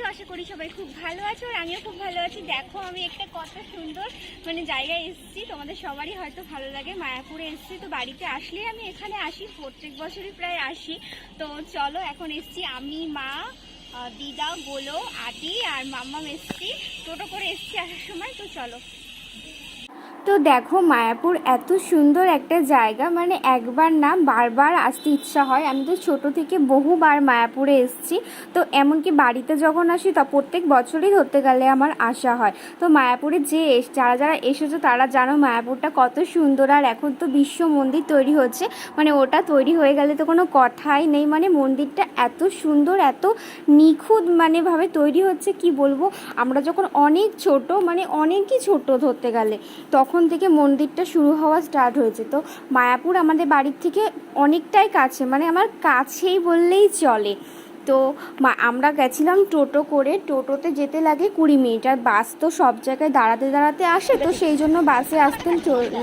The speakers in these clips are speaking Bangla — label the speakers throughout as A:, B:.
A: আছো? আশা করি সবাই খুব ভালো আছো, আর আমিও খুব ভালো আছি। দেখো আমি একটা কত সুন্দর জায়গায় এসেছি, তোমাদের সবারই হয়তো ভালো লাগে। মায়াপুরে এসেছি, তো বাড়িতে আসলেই আমি এখানে আসি, প্রত্যেক বছরই প্রায় আসি। তো চলো, এখন এসেছি আমি, মা, দিদা, গোলো, আদি আর মাম্মাম এসেছি, টোটো করে এসেছি আসার সময়। তো চলো। তো দেখো মায়াপুর এত সুন্দর একটা জায়গা, একবার না বারবার আসতে ইচ্ছা হয়। আমি তো ছোট থেকে বহুবার মায়াপুরে এসেছি, তো এমনকি বাড়িতে যখন আসি তা প্রত্যেক বছরই ধরতে গেলে আমার আসা হয়। তো মায়াপুরে যারা যারা এসেছো তারা জানো মায়াপুরটা কত সুন্দর। আর এখন তো বিশ্ব মন্দির তৈরি হচ্ছে, ওটা তৈরি হয়ে গেলে তো কোনো কথাই নেই। মন্দিরটা এত সুন্দর, এত নিখুঁত ভাবে তৈরি হচ্ছে, কি বলবো। আমরা যখন অনেক ছোট, অনেকই ছোট ধরতে গেলে, তখন থেকে মন্দিরটা শুরু হওয়া স্টার্ট হয়েছে। তো মায়াপুর আমাদের বাড়ির থেকে অনেকটাই কাছে, আমার কাছেই বললেই চলে। তো আমরা গেছিলাম টোটো করে, টোটোতে যেতে লাগে 20 মিনিট, আর বাস তো সব জায়গায় দাঁড়াতে দাঁড়াতে আসে, তো সেই জন্য বাসে আসতে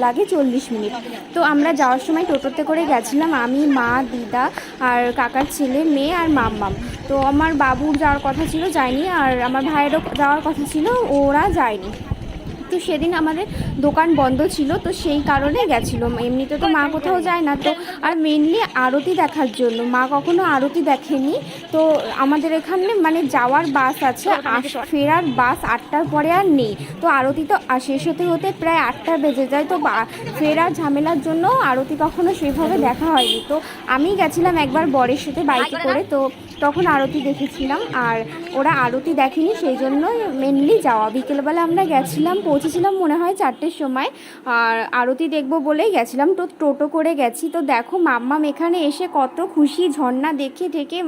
A: লাগে 40 মিনিট। তো আমরা যাওয়ার সময় টোটোতে করে গেছিলাম, আমি, মা, দিদা আর কাকার ছেলে, মেয়ে আর মাম্মাম। তো আমার বাবুর যাওয়ার কথা ছিল, যায়নি, আর আমার ভাইয়েরও যাওয়ার কথা ছিল, ওরা যায়নি। তো সেদিন আমাদের দোকান বন্ধ ছিল, তো সেই কারণে গেছিলো। এমনিতে তো মা কোথাও যায় না, তো আর মেনলি আরতি দেখার জন্য। মা কখনো আরতি দেখেনি। তো আমাদের এখানে যাওয়ার বাস আছে, ফেরার বাস 8টার পরে আর নেই। তো আরতি তো শেষ হতে হতে প্রায় 8টা বেজে যায়। তো ফেরার ঝামেলার জন্য আরতি কখনো সেভাবে দেখা হয়নি। তো আমি গেছিলাম একবার বরের সাথে বাইকে করে, তো তখন আরতি দেখেছিলাম, আর ওরা আরতি দেখেনি, সেই জন্য মেনলি যাওয়া। বিকেলবেলা আমরা গেছিলাম, পৌঁছেছিলাম মনে হয় 4টের সময়, আর আরতি দেখবো বলেই গেছিলাম। তো টোটো করে গেছি। তো দেখো মাম্মাম এখানে এসে কত খুশি, ঝর্ণা দেখে ঠেকে,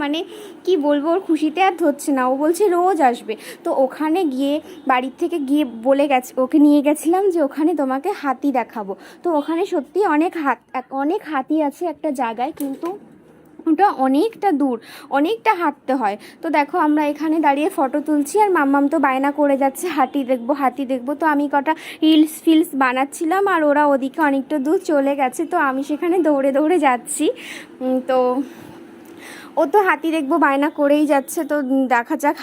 A: কি বলবো, ওর খুশিতে আর ধরছে না। ও বলছে রোজ আসবে। তো ওখানে গিয়ে, বাড়ির থেকে গিয়ে বলে গেছে, ওকে নিয়ে গেছিলাম যে ওখানে তোমাকে হাতি দেখাবো। তো ওখানে সত্যি অনেক হাতি আছে একটা জায়গায়, কিন্তু ওটা অনেকটা দূর, অনেকটা হাঁটতে হয়। তো দেখো আমরা এখানে দাঁড়িয়ে ফটো তুলছি, আর মাম্মাম তো বায়না করে যাচ্ছে হাতি দেখবো, হাতি দেখবো। তো আমি কটা রিলস বানাচ্ছিলাম, আর ওরা ওদিকে অনেকটা দূর চলে গেছে, তো আমি সেখানে দৌড়ে দৌড়ে যাচ্ছি। তো ও তো হাতি দেখবো বায়না করেই যাচ্ছে। তো দেখা যাক,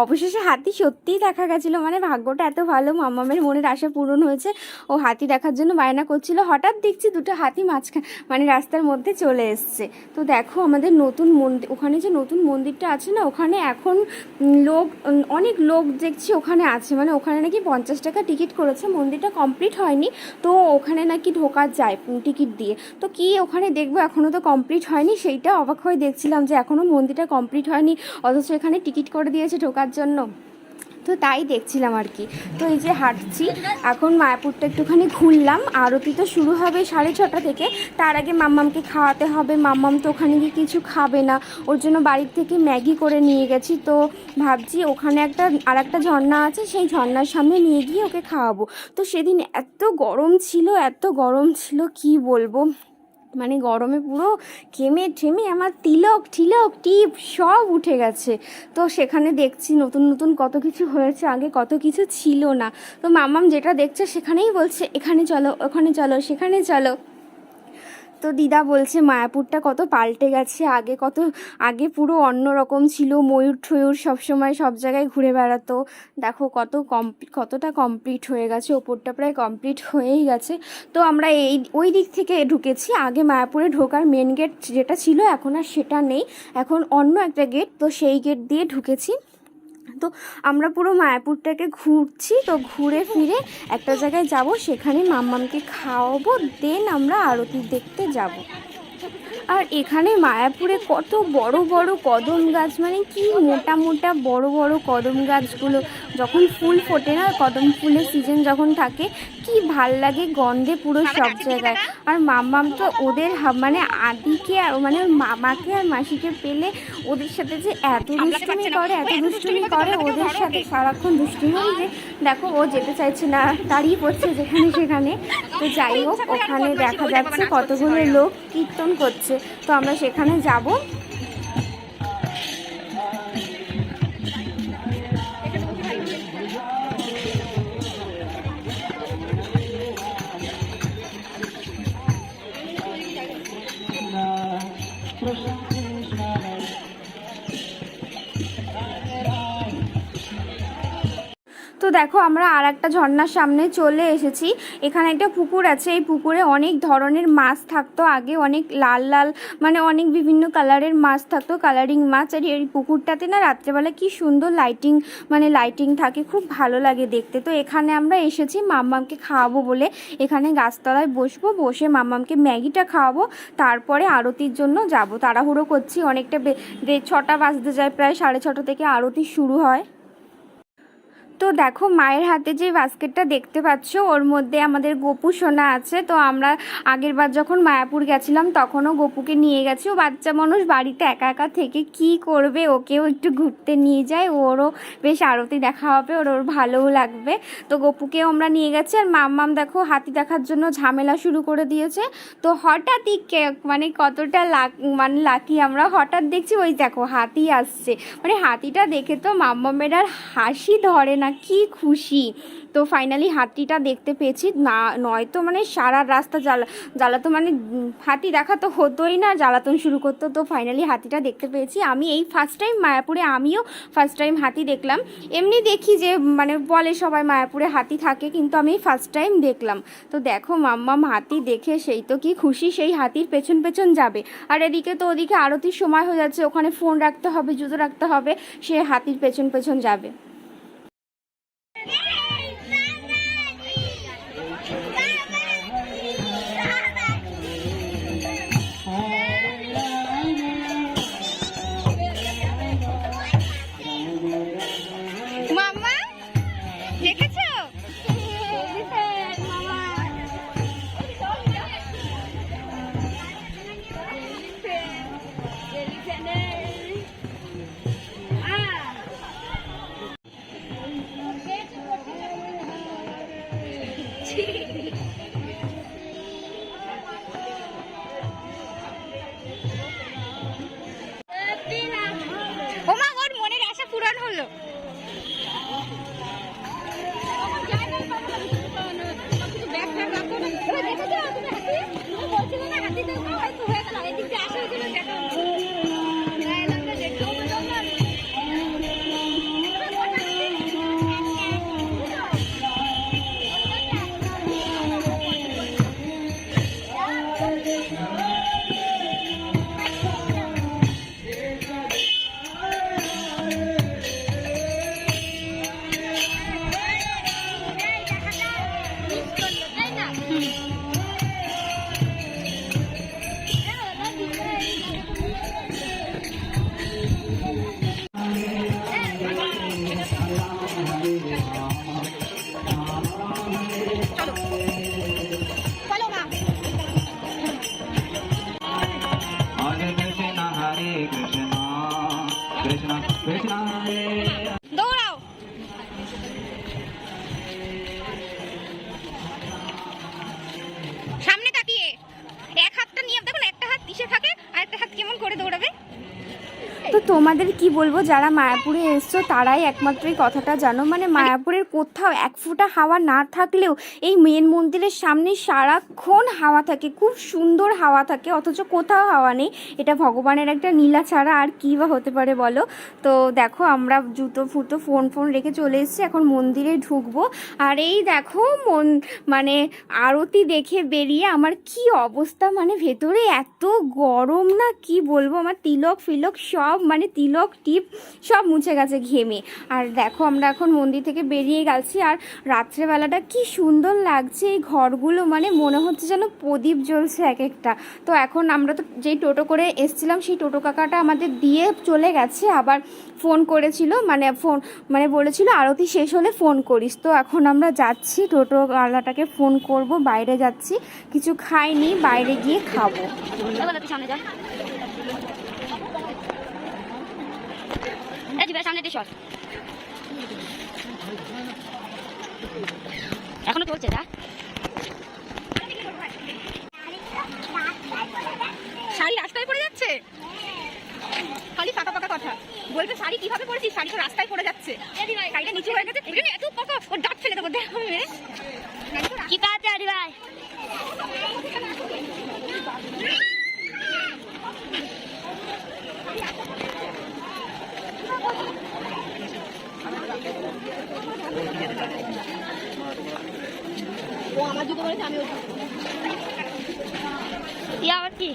A: অবশেষে হাতি সত্যিই দেখা গেছিলো। ভাগ্যটা এত ভালো, মাম্মামের মনের আশা পূরণ হয়েছে। ও হাতি দেখার জন্য বায়না করছিল, হঠাৎ দেখছি দুটো হাতি মাঝখানে রাস্তার মধ্যে চলে এসছে। তো দেখো আমাদের নতুন মন্দির, ওখানে যে নতুন মন্দিরটা আছে না, ওখানে এখন অনেক লোক দেখছি ওখানে আছে। ওখানে নাকি 50 টাকা টিকিট করেছে, মন্দিরটা কমপ্লিট হয়নি, তো ওখানে নাকি ঢোকা যায় টিকিট দিয়ে। তো কি ওখানে দেখবো, এখনও তো কমপ্লিট হয়নি, সেইটা অবাক হয়ে দেখছিলাম যে এখনও মন্দিরটা কমপ্লিট হয়নি, অথচ এখানে টিকিট করে দিয়েছে ঢোকার জন্য। তো তাই দেখছিলাম আর কি। তো এই যে হাঁটছি, এখন মায়াপুরটা একটুখানি ঘুরলাম। আরতি তো শুরু হবে 6:30 থেকে, তার আগে মাম্মামকে খাওয়াতে হবে। মাম্মাম তো ওখানে গিয়ে কিছু খাবে না, ওর জন্য বাড়ির থেকে ম্যাগি করে নিয়ে গেছি। তো ভাবছি ওখানে আর একটা ঝর্ণা আছে, সেই ঝর্ণার সামনে নিয়ে গিয়ে ওকে খাওয়াবো। তো সেদিন এত গরম ছিল কি বলবো, গরমে পুরো ঘেমে ঠেমে আমার তিলক টিপ সব উঠে গেছে। তো সেখানে দেখছি নতুন নতুন কত কিছু হয়েছে, আগে কত কিছু ছিল না। তো মাম্মাম যেটা দেখছে সেখানেই বলছে এখানে চলো, ওখানে চলো, সেখানে চলো। তো দিদা বলছে মায়াপুরটা কত পাল্টে গেছে, আগে পুরো অন্যরকম ছিল, ময়ূর ঠয়ূর সবসময় সব জায়গায় ঘুরে বেড়াতো। দেখো কতটা কমপ্লিট হয়ে গেছে, ওপরটা প্রায় কমপ্লিট হয়েই গেছে। তো আমরা ওই দিক থেকে ঢুকেছি। আগে মায়াপুরে ঢোকার মেন গেট যেটা ছিল, এখন আর সেটা নেই, এখন অন্য একটা গেট, তো সেই গেট দিয়ে ঢুকেছি। তো আমরা পুরো মায়াপুরটাকে ঘুরছি। তো ঘুরে ফিরে একটা জায়গায় যাব, সেখানে মাম্মামকে খাওয়াবো, দেন আমরা আরতি দেখতে যাব। আর এখানে মায়াপুরে কত বড় বড় কদম গাছ, কি মোটা মোটা বড় বড় কদম গাছগুলো, যখন ফুল ফোটে না, কদম ফুলের সিজন যখন থাকে, কি ভাল লাগে গন্ধে পুরো সব জায়গায়। আর মাম্মাম তো ওদের আদিকে আর ওর মামাকে আর মাসিকে পেলে ওদের সাথে যে এত দুষ্টুমি করে ওদের সাথে সারাক্ষণ দুষ্টুমি, যে দেখো ও যেতে চাইছে না, দাঁড়িয়ে পড়ছে যেখানে সেখানে। তো যাই হোক, ওখানে দেখা যাচ্ছে কতগুলো লোক কীর্তন করছে, তো আমরা সেখানে যাব। দেখো আমরা আর একটা ঝর্ণার সামনে চলে এসেছি। এখানে একটা পুকুর আছে, এই পুকুরে অনেক ধরনের মাছ থাকতো আগে, অনেক লাল লাল মানে অনেক বিভিন্ন কালারের মাছ থাকতো, কালারিং মাছ। আর এই পুকুরটাতে না রাত্রেবেলা কি সুন্দর লাইটিং থাকে, খুব ভালো লাগে দেখতে। তো এখানে আমরা এসেছি মাম্মামকে খাওয়াবো বলে, এখানে গাছতলায় বসবো, বসে মাম্মামকে ম্যাগিটা খাওয়াবো, তারপরে আরতির জন্য যাব। তাড়াহুড়ো করছি, অনেকটা 6টা বাজতে যায়, প্রায় 6:30 থেকে আরতি শুরু হয়। তো দেখো মায়ের হাতে যে বাস্কেটটা দেখতে পাচ্ছ, ওর মধ্যে আমাদের গপু সোনা আছে। তো আমরা আগের বার যখন মায়াপুর গেছিলাম তখনও গপুকে নিয়ে গেছি। ও বাচ্চা মানুষ, বাড়িতে একা একা থেকে কি করবে, ওকেও একটু ঘুরতে নিয়ে যায়, ওরও বেশ আরতি দেখা হবে, ওর ভালোও লাগবে। তো গপুকেও আমরা নিয়ে গেছি। আর মাম্মাম দেখো হাতি দেখার জন্য ঝামেলা শুরু করে দিয়েছে। তো হঠাৎই মানে কতটা লাকি আমরা, হঠাৎ দেখছি ওই দেখো হাতি আসছে, মানে হাতিটা দেখে তো মাম্মামের আর হাসি ধরে না, কি খুশি। তো ফাইনালি হাতিটা দেখতে পেয়েছি, না নয়তো মানে সারা রাস্তা জ্বালাতো, মানে হাতি দেখা তো হতোই না, জ্বালাতন শুরু করতো। তো ফাইনালি হাতিটা দেখতে পেয়েছি। আমি এই ফার্স্ট টাইম মায়াপুরে, আমিও ফার্স্ট টাইম হাতি দেখলাম। এমনি দেখি যে মানে বলে সবাই মায়াপুরে হাতি থাকে, কিন্তু আমি ফার্স্ট টাইম দেখলাম। তো দেখো মাম্মাম হাতি দেখে সেই তো কি খুশি, সেই হাতির পেছন পেছন যাবে। আর এদিকে তো ওদিকে আরতির সময় হয়ে যাচ্ছে, ওখানে ফোন রাখতে হবে, জুতো রাখতে হবে, সে হাতির পেছন পেছন যাবে। মাম্মা দেখেছো? ওমা, ওর মনের আশা পূরণ হলো। দৌড়াও। সামনে তাকিয়ে এক হাতটা নিয়ে দেখুন, একটা হাত পিছে থাকে আর একটা হাত কেমন করে দৌড়াবে। তো তোমাদের কি বলবো, যারা মায়াপুরে এসছো তারাই একমাত্র এই কথাটা জানো, মানে মায়াপুরের কোথাও এক ফোঁটা হাওয়া না থাকলেও এই মেন মন্দিরের সামনে সারাক্ষণ হাওয়া থাকে, খুব সুন্দর হাওয়া থাকে, অথচ কোথাও হাওয়া নেই। এটা ভগবানের একটা নীলা ছাড়া আর কী বা হতে পারে বলো। তো দেখো আমরা জুতো ফুটো ফোন রেখে চলে এসেছি, এখন মন্দিরে ঢুকবো। আর এই দেখো মানে আরতি দেখে বেরিয়ে আমার কি অবস্থা, মানে ভেতরে এত গরম না কি বলবো, আমার তিলক ফিলক সব মানে তিলক টিপ সব মুছে গেছে ঘেমে। আর দেখো আমরা এখন মন্দির থেকে বেরিয়ে গেছি, আর রাত্রেবেলাটা কি সুন্দর লাগছে, এই ঘরগুলো মানে মনে হচ্ছে যেন প্রদীপ জ্বলছে এক একটা। তো এখন আমরা তো যেই টোটো করে এসছিলাম সেই টোটো কাকাটা আমাদের দিয়ে চলে গেছে, আবার ফোন করেছিল, মানে বলেছিল আরতি শেষ হলে ফোন করিস। তো এখন আমরা যাচ্ছি, টোটোওয়ালাটাকে ফোন করব, বাইরে যাচ্ছি, কিছু খাইনি, বাইরে গিয়ে খাবো। এখনো চলছে না, শাড়ি রাস্তায় পড়ে যাচ্ছে, খালি ফাঁকা ফাঁকা কথা বলবে। শাড়ি কিভাবে পড়েছিস, শাড়ি তো রাস্তায় পড়ে যাচ্ছে, শাড়িটা নিচু হয়ে গেছে, এত পাকা, ওর দাঁত ফেলে দেবো। দেখো কি পাচ্ছে আরে ভাই, ও আমার জুতো বলেছে আমি আবার কি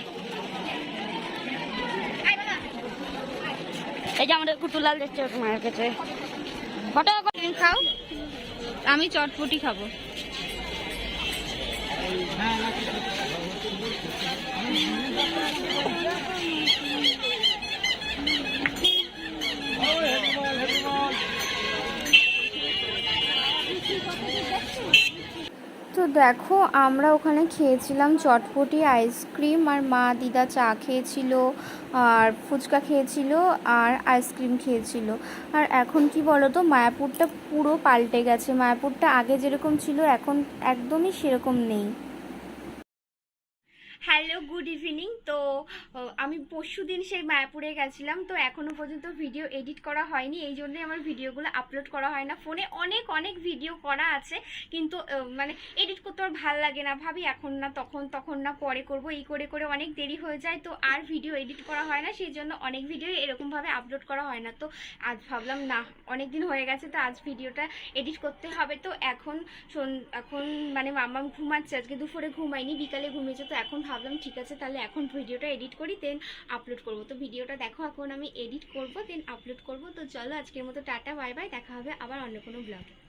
A: এই যে আমাদের কুটুলাল দেখছে মায়ের কাছে ফটো খাও আমি চটপটি খাবো তো দেখো আমরা ওখানে খেয়েছিলাম চটপটি আইসক্রিম আর মা দিদা চা খেয়েছিল আর ফুচকা খেয়েছিল আর আইসক্রিম খেয়েছিল। আর এখন কি বলো তো, মায়াপুরটা পুরো পাল্টে গেছে। মায়াপুরটা আগে যেরকম ছিল এখন একদমই সেরকম নেই। Hello good evening. তো আমি পরশু দিন সেই মায়াপুরে গেছিলাম, তো এখনও পর্যন্ত ভিডিও এডিট করা হয়নি, এই জন্যই আমার ভিডিওগুলো আপলোড করা হয় না। ফোনে অনেক ভিডিও করা আছে, কিন্তু মানে এডিট করতে আর ভালো লাগে না, ভাবি এখন না তখন না পরে করব, এই করে অনেক দেরি হয়ে যায়, তো আর ভিডিও এডিট করা হয় না, সেই জন্য অনেক ভিডিও এরকমভাবে আপলোড করা হয় না। তো আজ ভাবলাম না, অনেক দিন হয়ে গেছে, তো আজ ভিডিওটা এডিট করতে হবে। তো এখন মানে মাম্মা ঘুমাচ্ছে, আজকে দুপুরে ঘুমায়নি, বিকালে ঘুমিয়েছে, তো এখন ভাবলাম ঠিক আছে তাহলে এখন ভিডিওটা এডিট করি, দেন আপলোড করব। তো ভিডিওটা দেখো এখন আমি এডিট করব, দেন আপলোড করব। তো চলো আজকের মতো টাটা বাই বাই, দেখা হবে আবার অন্য কোনো ব্লগে।